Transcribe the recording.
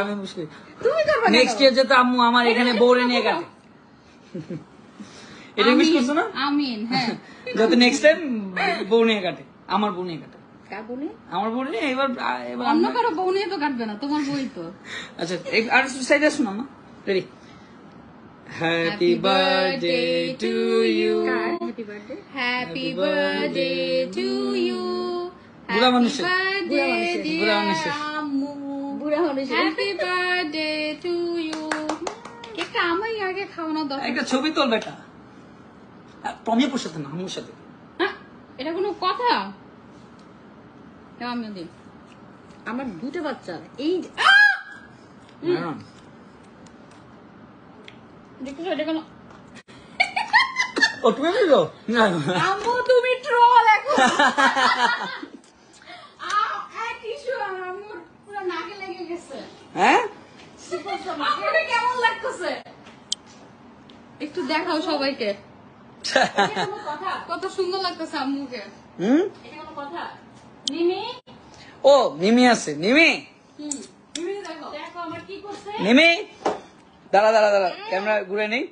আমি মুশকিল next year যাতে আম্মু আমার এখানে বউরে নিয়ে কাটে। এটা মিস করছো না? আমিন। হ্যাঁ, যাতে নেক্সট টাইম বউ নিয়ে কাটে, আমার বউ নিয়ে কাটে। কার বউ নিয়ে? আমার বউ নিয়ে। এবার অন্য কারো বউ নিয়ে তো কাটবে না, তোমার বউই তো। আচ্ছা, আর সাইডে আসুন আম্মা। Ready? Happy birthday to you. Happy birthday. Happy birthday to you. বুড়া মানুষের, বুড়া মানুষের আম্মু, বুড়া মানুষের হ্যাপি বার্থডে টু ইউ। কেকটা আমায় আগে খাওয়ানো দরকার। একটা ছবি তোল বেটা, টমিপুর সাথে না, আম্মুর সাথে। এটা কোনো কথা? আমিও দিই, আমার দুটো বাচ্চা। এই দেখছো এটা কোনো? ও তুমি বলো না আম্মু, তুমি ট্রল এখন। হ্যাঁ, কেমন লাগতেছে একটু দেখাও সবাইকে। কত সুন্দর লাগতেছে আম্মুকে। মিমি, ও মিমি আছে, মিমি মিমি দেখো, দেখো আমার কি করছে। মিমি দাঁড়া দাঁড়া দাঁড়া, ক্যামেরা ঘুরে নেই।